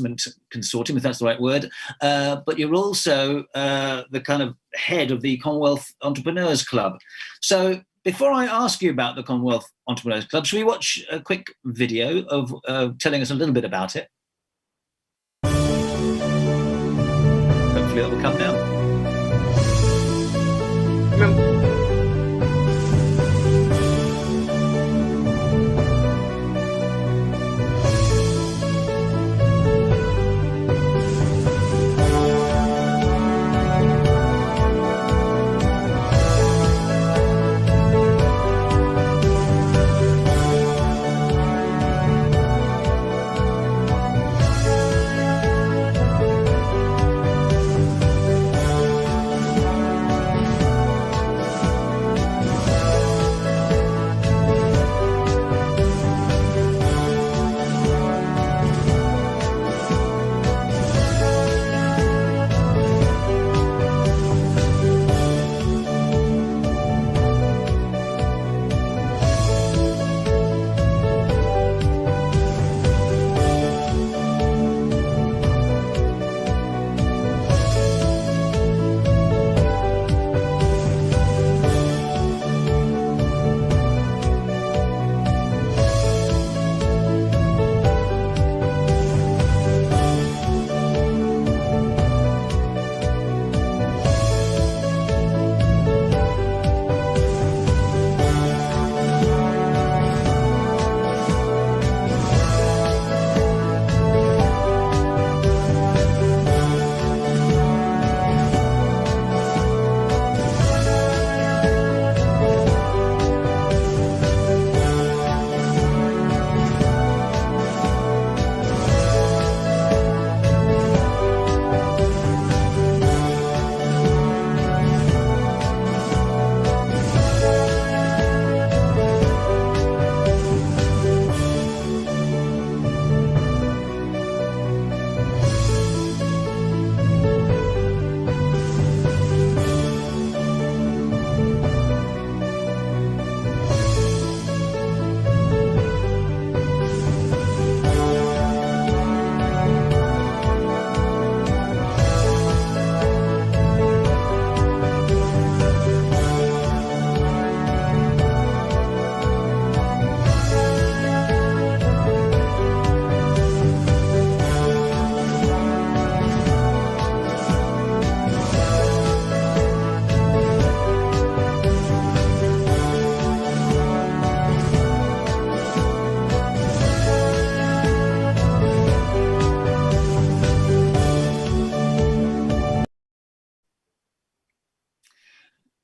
Consortium, if that's the right word, but you're also the kind of head of the Commonwealth Entrepreneurs Club. So before I ask you about the Commonwealth Entrepreneurs Club, should we watch a quick video of telling us a little bit about it? Hopefully it will come now.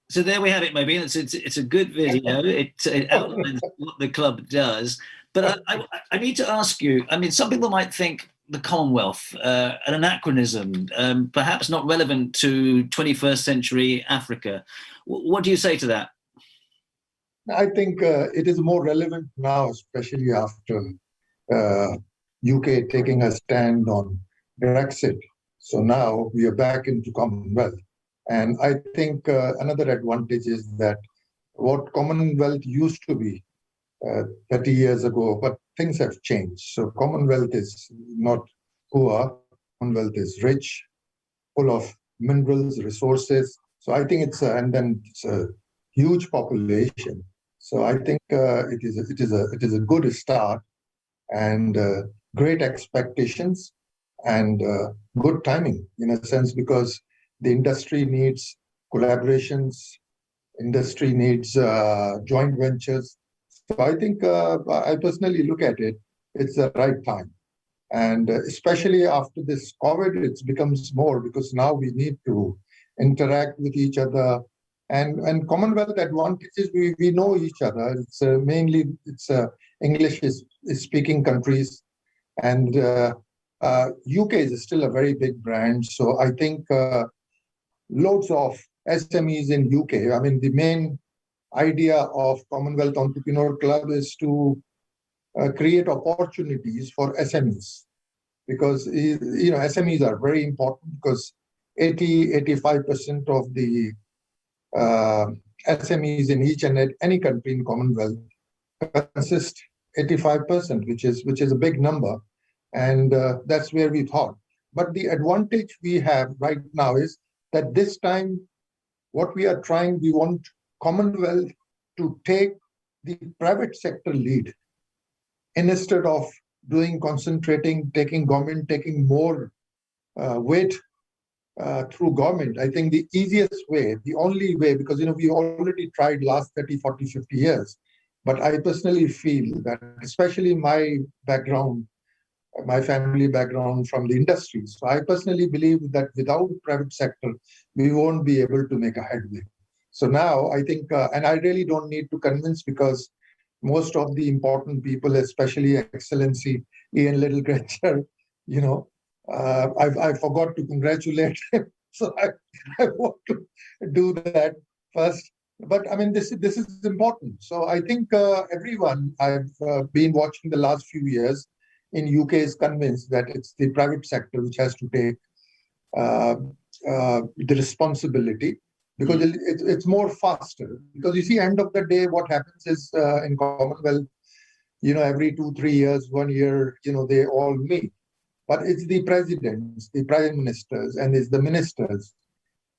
So there we have it, Mobin. It's a good video. It outlines what the club does. But I need to ask you, I mean, some people might think the Commonwealth, an anachronism, perhaps not relevant to 21st century Africa. What do you say to that? I think it is more relevant now, especially after UK taking a stand on Brexit. So now we are back into Commonwealth. And I think another advantage is that what Commonwealth used to be 30 years ago, but things have changed. So Commonwealth is not poor. Commonwealth is rich, full of minerals, resources. So I think it's a huge population. So I think it is a good start, and great expectations, and good timing in a sense, because the industry needs collaborations, industry needs joint ventures. So I think I personally look at it, it's the right time. And especially after this COVID, it becomes more, because now we need to interact with each other. And Commonwealth advantages, we know each other. It's mainly English is speaking countries, and UK is still a very big brand. So I think loads of SMEs in UK. I mean, the main idea of Commonwealth Entrepreneur Club is to create opportunities for SMEs, because SMEs are very important, because 85% of the SMEs in each and any country in Commonwealth consist 85%, which is a big number. And that's where we thought. But the advantage we have right now is that this time, what we are trying, we want Commonwealth to take the private sector lead instead of taking government, taking more weight through government. I think the easiest way, the only way, because we already tried last 30, 40, 50 years, but I personally feel that, especially my background, my family background from the industry, so I personally believe that without private sector, we won't be able to make a headway. So now I think, and I really don't need to convince, because most of the important people, especially Excellency Ian Landdell-Grainger, I forgot to congratulate him. So I want to do that first. But I mean, this is important. So I think everyone I've been watching the last few years in UK is convinced that it's the private sector which has to take the responsibility, because it's more faster. Because you see, end of the day, what happens is in Commonwealth, every 2-3 years, 1 year, they all meet. But it's the presidents, the prime ministers, and it's the ministers.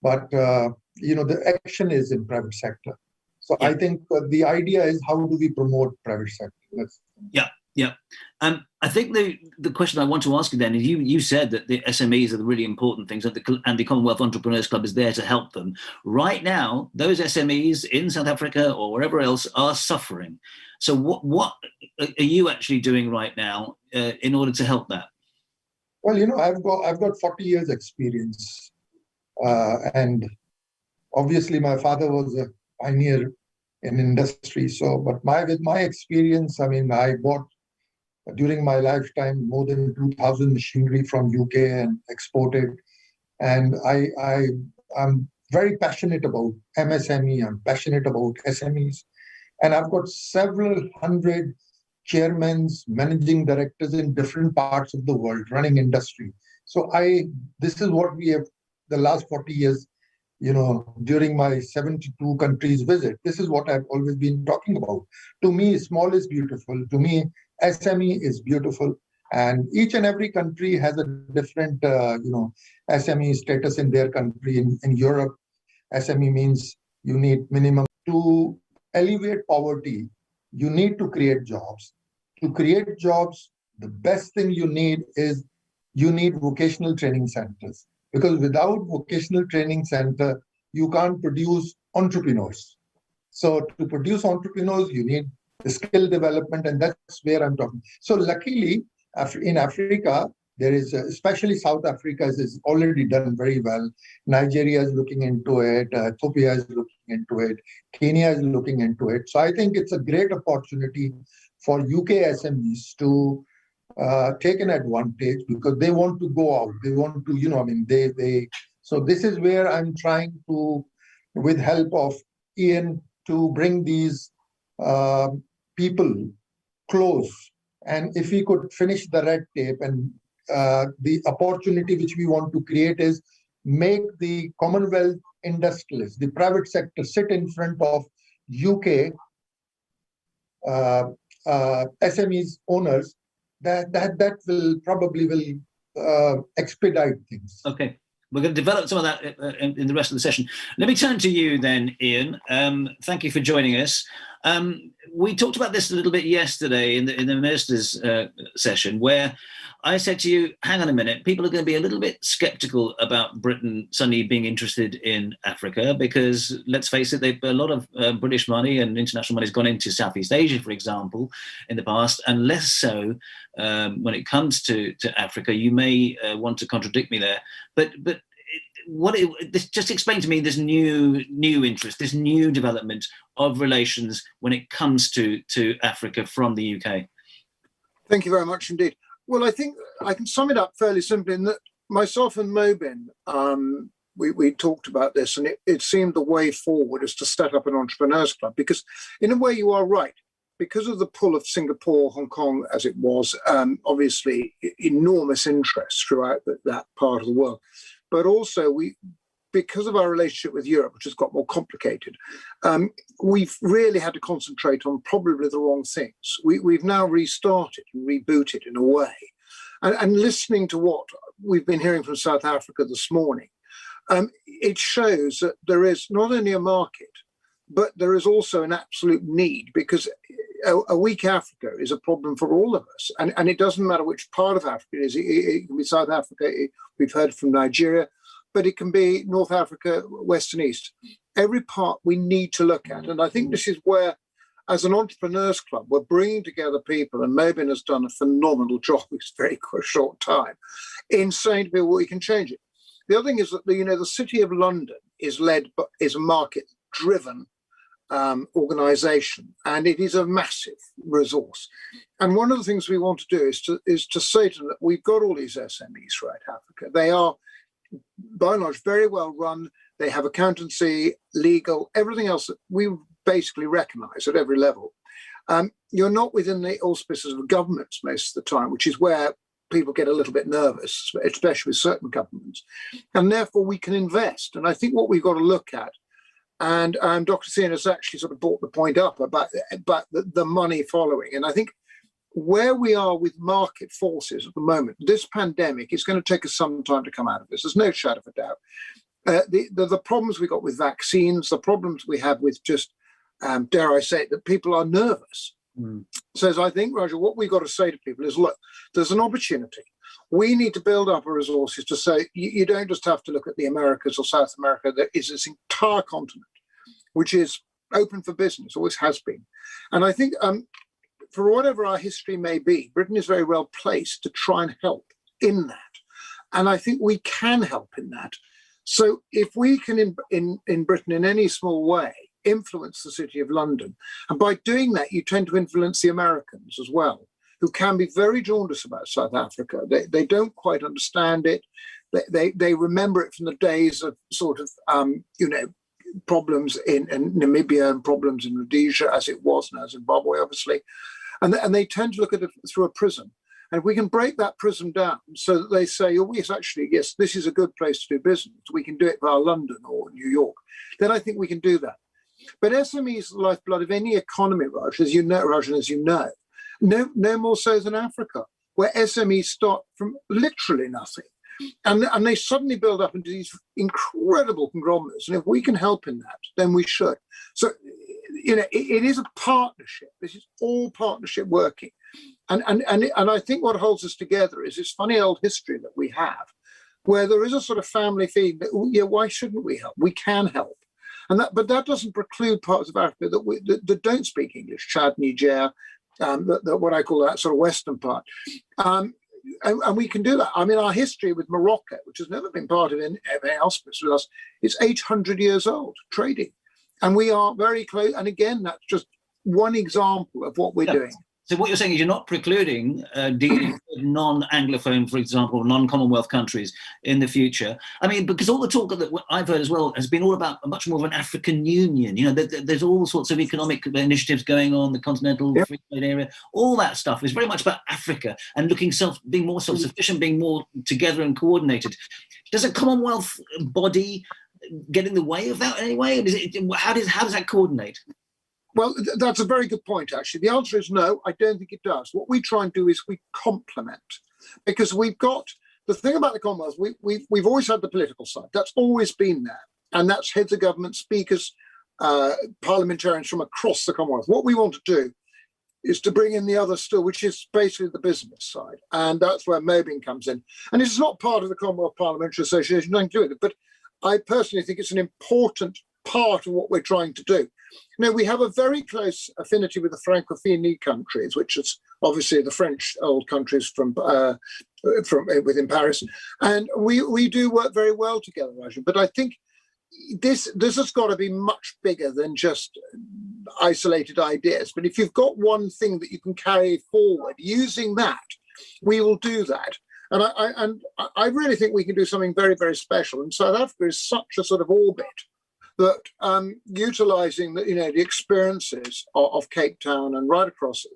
But the action is in private sector. So I think the idea is, how do we promote private sector? Yeah. I think the question I want to ask you then is, you said that the SMEs are the really important things, and the Commonwealth Entrepreneurs Club is there to help them. Right now, those SMEs in South Africa or wherever else are suffering. So what are you actually doing right now in order to help that? Well, I've got 40 years experience, and obviously my father was a pioneer in industry. So, but with my experience, I mean, I bought during my lifetime more than 2,000 machinery from UK and exported. And I'm very passionate about MSME. I'm passionate about SMEs, and I've got several hundred chairmen, managing directors in different parts of the world running industry. So this is what we have the last 40 years, during my 72 countries visit. This is what I've always been talking about. To me, small is beautiful. To me, SME is beautiful. And each and every country has a different, SME status in their country. In Europe, SME means you need minimum to alleviate poverty. You need to create jobs. To create jobs, the best thing you need vocational training centers. Because without vocational training center, you can't produce entrepreneurs. So to produce entrepreneurs, you need the skill development, and that's where I'm talking. So luckily, in Africa, there is, especially South Africa is already done very well. Nigeria is looking into it. Ethiopia is looking into it. Kenya is looking into it. So I think it's a great opportunity for UK SMEs to take an advantage, because they want to go out. They want to, so this is where I'm trying to, with help of Ian, to bring these people close. And if we could finish the red tape, and the opportunity which we want to create is make the Commonwealth industrialists, the private sector, sit in front of UK SMEs owners, that will probably expedite things. Okay. We're going to develop some of that in the rest of the session. Let me turn to you then, Ian. Thank you for joining us. We talked about this a little bit yesterday in the minister's session, where I said to you, hang on a minute, people are going to be a little bit skeptical about Britain suddenly being interested in Africa, because let's face it, a lot of British money and international money has gone into Southeast Asia, for example, in the past, and less so when it comes to Africa. You may want to contradict me there, but just explain to me this new interest, this new development of relations when it comes to Africa from the UK. Thank you very much indeed. Well, I think I can sum it up fairly simply in that myself and Mobin, we talked about this, and it seemed the way forward is to set up an entrepreneurs club, because in a way you are right. Because of the pull of Singapore, Hong Kong, as it was, obviously enormous interest throughout that part of the world. But also because of our relationship with Europe, which has got more complicated, we've really had to concentrate on probably the wrong things. We've now restarted and rebooted in a way. And listening to what we've been hearing from South Africa this morning, it shows that there is not only a market, but there is also an absolute need, because a weak Africa is a problem for all of us. And it doesn't matter which part of Africa it is. It can be South Africa, we've heard from Nigeria, but it can be North Africa, West and East. Every part we need to look at. And I think this is where, as an entrepreneurs club, we're bringing together people, and Mobin has done a phenomenal job in a very short time, in saying to people, well, we can change it. The other thing is that the City of London is a market-driven organisation, and it is a massive resource. And one of the things we want to do is to say to them that we've got all these SMEs throughout Africa. They are, by and large, very well run. They have accountancy, legal, everything else that we basically recognise at every level. You're not within the auspices of governments most of the time, which is where people get a little bit nervous, especially with certain governments. And therefore we can invest. And I think what we've got to look at, and Dr. Sien has actually sort of brought the point up about the money following. And I think where we are with market forces at the moment, this pandemic is going to take us some time to come out of this. There's no shadow of a doubt. The problems we got with vaccines, the problems we have with just, dare I say it, that people are nervous. So I think, Roger, what we've got to say to people is, look, there's an opportunity. We need to build up our resources to say, you don't just have to look at the Americas or South America. There is this entire continent, which is open for business, always has been. And I think for whatever our history may be, Britain is very well placed to try and help in that. And I think we can help in that. So if we can, in Britain, in any small way, influence the City of London, and by doing that, you tend to influence the Americans as well, who can be very jaundiced about South Africa. They don't quite understand it. They remember it from the days of sort of, problems in Namibia and problems in Rhodesia, as it was now, Zimbabwe, obviously. And they tend to look at it through a prism. And if we can break that prism down so that they say, oh, yes, actually, yes, this is a good place to do business. We can do it via London or New York. Then I think we can do that. But SME is the lifeblood of any economy, Raj, as you know, no more so than Africa, where SMEs start from literally nothing. And they suddenly build up into these incredible conglomerates. And if we can help in that, then we should. So, it is a partnership. This is all partnership working. And I think what holds us together is this funny old history that we have, where there is a sort of family feeling that, yeah, why shouldn't we help? We can help. But that doesn't preclude parts of Africa that don't speak English, Chad, Niger, what I call that sort of Western part. And we can do that. I mean, our history with Morocco, which has never been part of any auspice with us, is 800 years old, trading. And we are very close. And again, that's just one example of what we're doing. So what you're saying is you're not precluding dealing with non-Anglophone, for example, non-Commonwealth countries in the future. I mean, because all the talk that I've heard as well has been all about much more of an African union. There's all sorts of economic initiatives going on, the continental free trade area. All that stuff is very much about Africa and being more self-sufficient, being more together and coordinated. Does a Commonwealth body get in the way of that anyway? How does that coordinate? Well, that's a very good point, actually. The answer is no, I don't think it does. What we try and do is we complement, because we've got the thing about the Commonwealth. We've always had the political side. That's always been there, and that's heads of government, speakers, parliamentarians from across the Commonwealth. What we want to do is to bring in the other still, which is basically the business side, and that's where Mobin comes in. And it's not part of the Commonwealth Parliamentary Association, nothing to do with it, but I personally think it's an important part of what we're trying to do. We have a very close affinity with the Francophonie countries, which is obviously the French old countries from within Paris, and we do work very well together, Rajan. But I think this has got to be much bigger than just isolated ideas. But if you've got one thing that you can carry forward, using that, we will do that. And I really think we can do something very, very special. And South Africa is such a sort of orbit that utilising the experiences of Cape Town and right across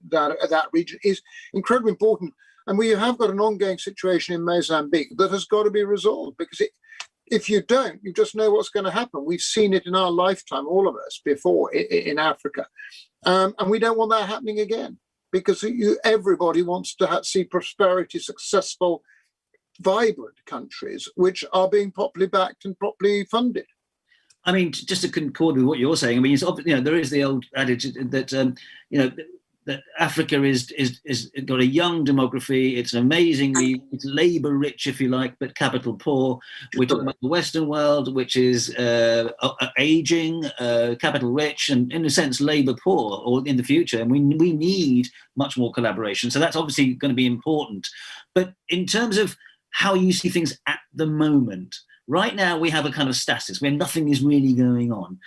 that region is incredibly important. And we have got an ongoing situation in Mozambique that has got to be resolved, because if you don't, you just know what's going to happen. We've seen it in our lifetime, all of us, before in Africa, and we don't want that happening again. because everybody wants to see prosperity, successful, vibrant countries which are being properly backed and properly funded. I mean, just to concord with what you're saying, I mean, there is the old adage that that Africa is got a young demography. It's it's labour rich, if you like, but capital poor. We're talking about the Western world, which is aging, capital rich, and in a sense labour poor, or in the future. And we need much more collaboration. So that's obviously going to be important. But in terms of how you see things at the moment, right now we have a kind of stasis where nothing is really going on.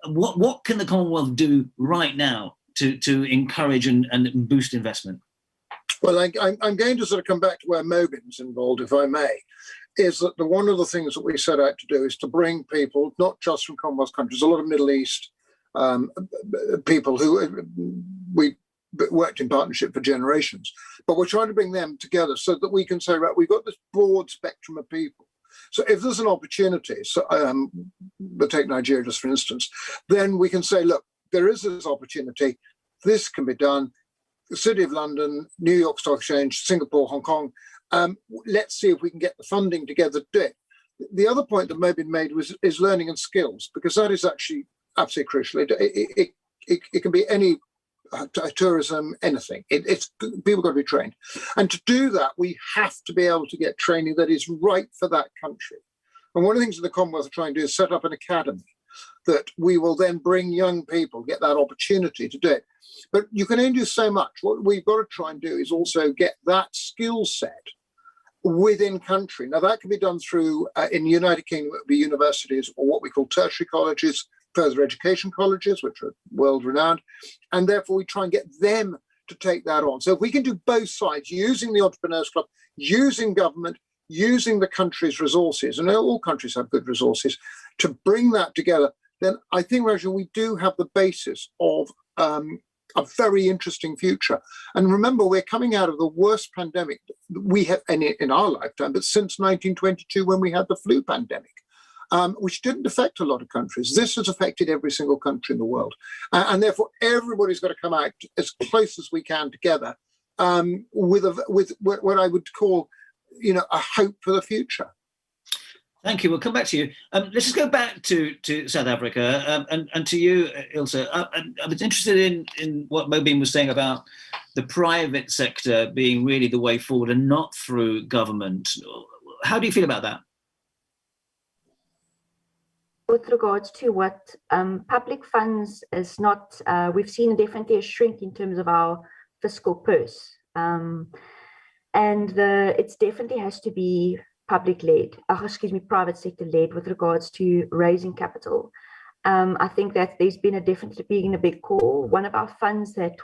What can the Commonwealth do right now to encourage and boost investment? Well, I'm going to sort of come back to where Mobin's involved, if I may, is that one of the things that we set out to do is to bring people, not just from Commonwealth countries, a lot of Middle East people who we worked in partnership for generations, but we're trying to bring them together so that we can say, right, we've got this broad spectrum of people. So if there's an opportunity, so we'll take Nigeria just for instance, then we can say, look, there is this opportunity, this can be done. The City of London, New York Stock Exchange, Singapore, Hong Kong, let's see if we can get the funding together to do it. The other point that Mobin made is learning and skills, because that is actually absolutely crucial. It can be any tourism, anything. It's people got to be trained, and to do that, we have to be able to get training that is right for that country. And one of the things that the Commonwealth are trying to do is set up an academy that we will then bring young people, get that opportunity to do it. But you can only do so much. What we've got to try and do is also get that skill set within country. Now that can be done through, in the United Kingdom, it would be universities or what we call tertiary colleges, further education colleges, which are world renowned. And therefore we try and get them to take that on. So if we can do both sides, using the Entrepreneurs Club, using government, using the country's resources, and all countries have good resources, to bring that together, then I think, Roger, we do have the basis of a very interesting future. And remember, we're coming out of the worst pandemic we have in our lifetime, but since 1922, when we had the flu pandemic, which didn't affect a lot of countries. This has affected every single country in the world. And therefore, everybody's got to come out as close as we can together with what I would call, a hope for the future. Thank you. We'll come back to you. Let's just go back to South Africa and to you, Ilse. I was interested in what Mobin was saying about the private sector being really the way forward and not through government. How do you feel about that? With regards to what public funds is not, we've seen definitely a shrink in terms of our fiscal purse. And it definitely has to be private sector led with regards to raising capital. I think that there's been definitely been a big call. One of our funds that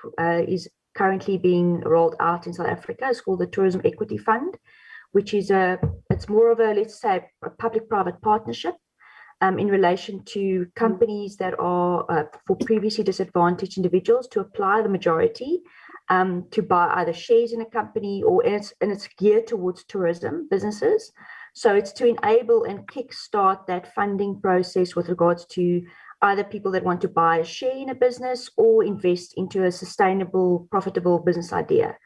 is currently being rolled out in South Africa is called the Tourism Equity Fund, which is it's more of a, let's say, a public-private partnership in relation to companies that are for previously disadvantaged individuals to apply the majority to buy either shares in a company, and it's geared towards tourism businesses. So it's to enable and kickstart that funding process with regards to either people that want to buy a share in a business or invest into a sustainable, profitable business idea.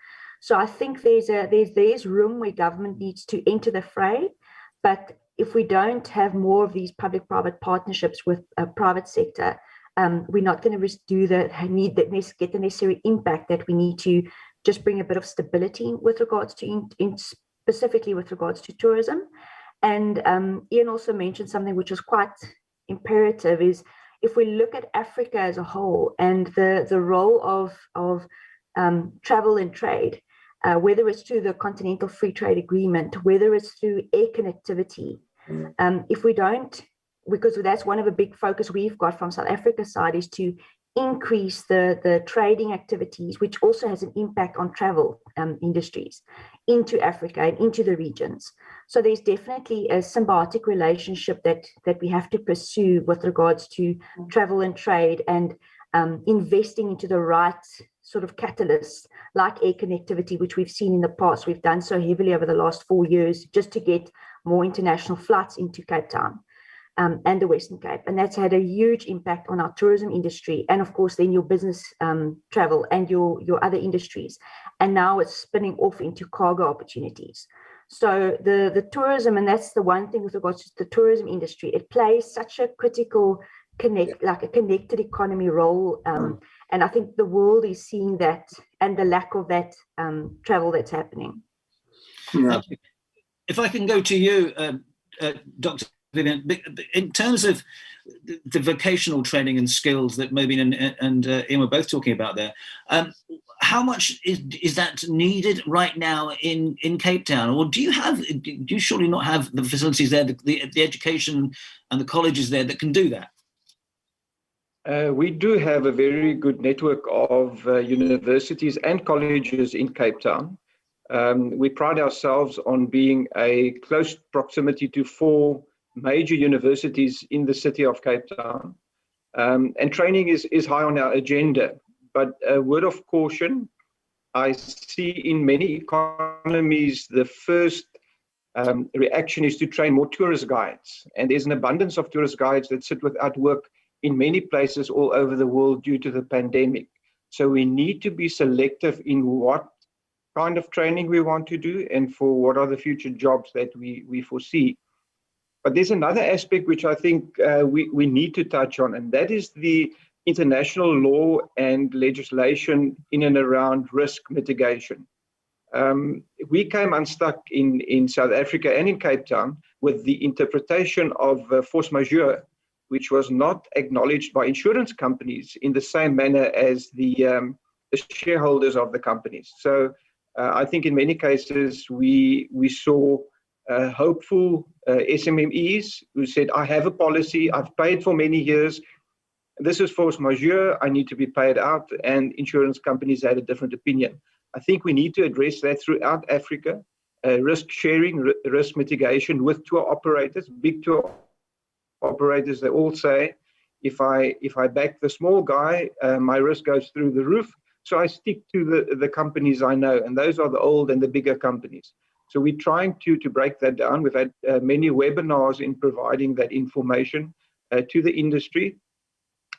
So I think there's room where government needs to enter the fray, but if we don't have more of these public-private partnerships with a private sector, we're not going to get the necessary impact that we need to just bring a bit of stability with regards to, specifically with regards to tourism. And Ian also mentioned something which is quite imperative, is if we look at Africa as a whole and the role of travel and trade, whether it's through the Continental Free Trade Agreement, whether it's through air connectivity, if we don't, because that's one of the big focus we've got from South Africa's side, is to increase the trading activities, which also has an impact on travel industries into Africa and into the regions. So there's definitely a symbiotic relationship that we have to pursue with regards to travel and trade, and investing into the right sort of catalysts like air connectivity, which we've seen in the past. We've done so heavily over the last 4 years just to get more international flights into Cape Town. and the Western Cape. And that's had a huge impact on our tourism industry, and of course then your business travel and your other industries. And now it's spinning off into cargo opportunities. So the tourism, and that's the one thing with regards to the tourism industry, it plays such a critical connected economy role. And I think the world is seeing that, and the lack of that travel that's happening. Yeah. If I can go to you, Dr. Vivian, in terms of the vocational training and skills that Mobin and Ian were both talking about there, how much is that needed right now in Cape Town? Or do you surely not have the facilities there, the education and the colleges there that can do that? We do have a very good network of universities and colleges in Cape Town. We pride ourselves on being a close proximity to 4 major universities in the city of Cape Town. And training is high on our agenda. But a word of caution, I see in many economies, the first reaction is to train more tourist guides. And there's an abundance of tourist guides that sit without work in many places all over the world due to the pandemic. So we need to be selective in what kind of training we want to do and for what are the future jobs that we foresee. But there's another aspect which I think we need to touch on, and that is the international law and legislation in and around risk mitigation. We came unstuck in South Africa and in Cape Town with the interpretation of force majeure, which was not acknowledged by insurance companies in the same manner as the shareholders of the companies. So I think in many cases we saw hopeful SMMEs who said, I have a policy, I've paid for many years, this is force majeure, I need to be paid out, and insurance companies had a different opinion. I think we need to address that throughout Africa, risk sharing, risk mitigation with tour operators, big tour operators. They all say, if I back the small guy, my risk goes through the roof. So I stick to the companies I know, and those are the old and the bigger companies. So we're trying to break that down. We've had many webinars in providing that information to the industry.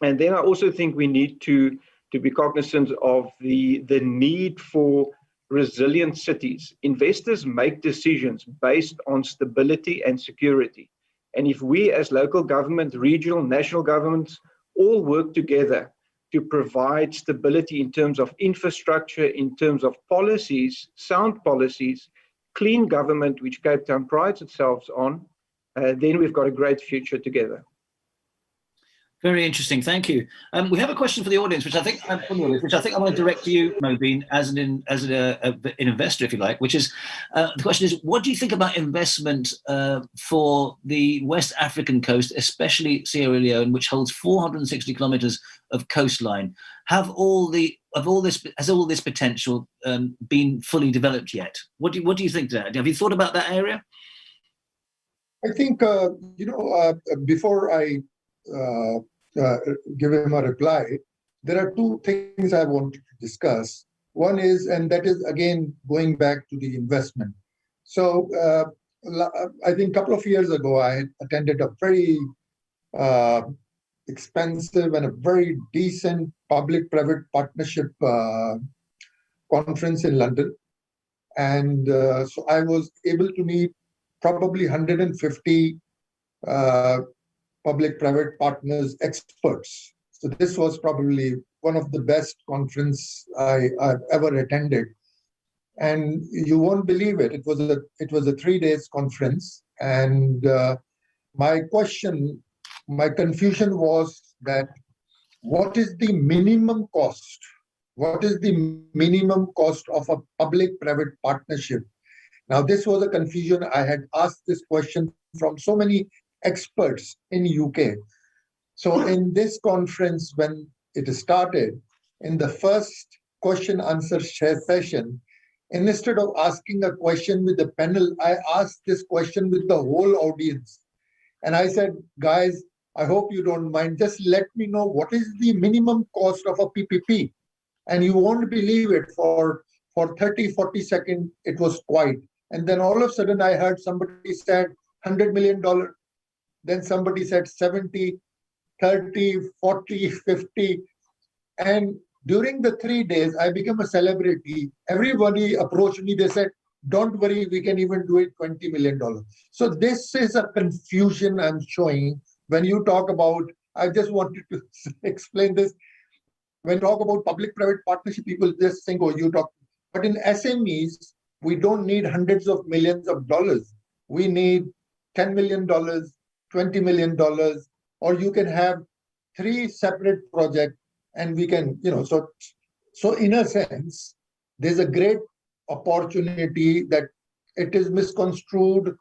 And then I also think we need to be cognizant of the need for resilient cities. Investors make decisions based on stability and security. And if we as local government, regional, national governments, all work together to provide stability in terms of infrastructure, in terms of policies, sound policies, clean government, which Cape Town prides itself on, then we've got a great future together. Very interesting. Thank you. We have a question for the audience, which I think I want to direct to you, Mobin, as an investor, if you like. Which is the question is, what do you think about investment for the West African coast, especially Sierra Leone, which holds 460 kilometers of coastline? Has all this potential been fully developed yet? What do you think to that? Have you thought about that area? I think before I give him a reply, there are 2 things I want to discuss. One is, and that is again going back to the investment. So I think a couple of years ago, I had attended a very expensive and a very decent public-private partnership conference in London. And so I was able to meet probably 150 public-private partners, experts. So this was probably one of the best conference I've ever attended. And you won't believe it. It was a 3 days conference. And my confusion was that what is the minimum cost? What is the minimum cost of a public-private partnership? Now, this was a confusion. I had asked this question from so many experts in UK. So in this conference, when it started, in the first question-answer session, instead of asking a question with the panel, I asked this question with the whole audience. And I said, guys, I hope you don't mind. Just let me know what is the minimum cost of a PPP. And you won't believe it. For 30, 40 seconds, it was quiet. And then all of a sudden, I heard somebody said $100 million. then somebody said 70, 30, 40, 50. And during the 3 days, I became a celebrity. Everybody approached me. They said, don't worry, we can even do it $20 million. So this is a confusion I'm showing when you talk about, I just wanted to explain this. When you talk about public-private partnership, people just think, oh, you talk. But in SMEs, we don't need hundreds of millions of dollars. We need $10 million, $20 million, or you can have 3 separate projects and we can, so in a sense, there's a great opportunity that it is misconstrued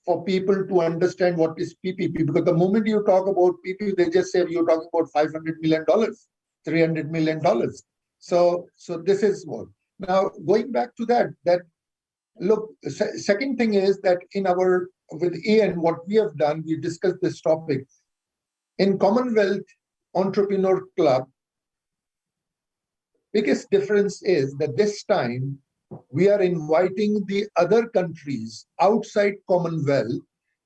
for people to understand what is PPP, because the moment you talk about PPP, they just say you're talking about $500 million, $300 million. So this is what. Now, going back to that look, second thing is that with Ian, what we have done, we discussed this topic. In Commonwealth Entrepreneur Club, biggest difference is that this time we are inviting the other countries outside Commonwealth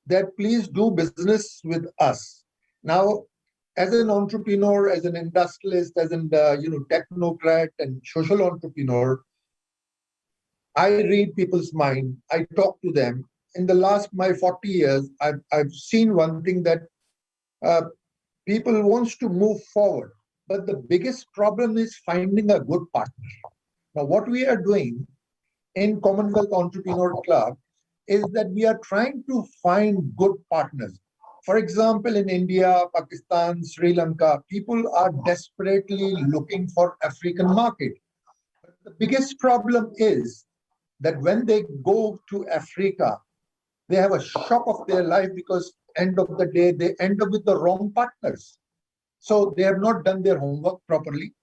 that please do business with us. Now, as an entrepreneur, as an industrialist, as an technocrat and social entrepreneur, I read people's mind. I talk to them. In the last my 40 years, I've seen one thing that people wants to move forward, but the biggest problem is finding a good partner. Now, what we are doing in Commonwealth Entrepreneur Club is that we are trying to find good partners. For example, in India, Pakistan, Sri Lanka, people are desperately looking for African market. But the biggest problem is that when they go to Africa, they have a shock of their life because end of the day, they end up with the wrong partners. So they have not done their homework properly,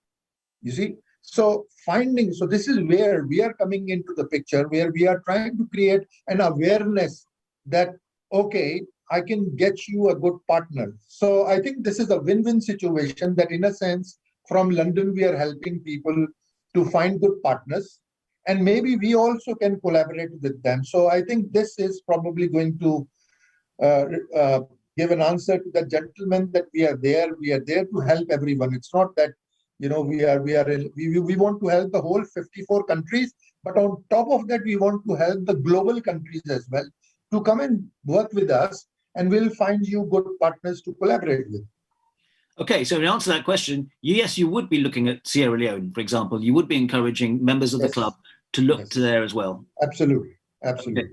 you see. So this is where we are coming into the picture, where we are trying to create an awareness that, okay, I can get you a good partner. So I think this is a win-win situation that in a sense, from London, we are helping people to find good partners. And maybe we also can collaborate with them. So I think this is probably going to give an answer to the gentleman that we are there. We are there to help everyone. It's not that, we want to help the whole 54 countries, but on top of that, we want to help the global countries as well to come and work with us, and we'll find you good partners to collaborate with. Okay, so in answer to that question, yes, you would be looking at Sierra Leone, for example. You would be encouraging members of the club to look to there as well. Absolutely, absolutely.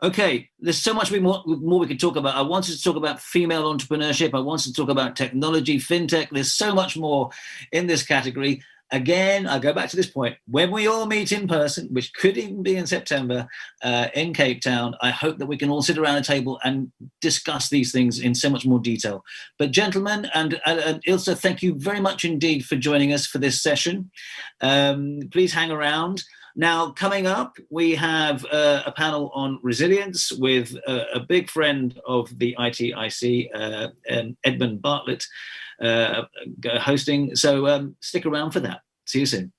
Okay, there's so much more we could talk about. I wanted to talk about female entrepreneurship. I wanted to talk about technology, fintech. There's so much more in this category. Again, I go back to this point. When we all meet in person, which could even be in September in Cape Town, I hope that we can all sit around a table and discuss these things in so much more detail. But gentlemen and Ilse, thank you very much indeed for joining us for this session. Please hang around. Now, coming up, we have a panel on resilience with a big friend of the ITIC, Edmund Bartlett, hosting. So stick around for that. See you soon.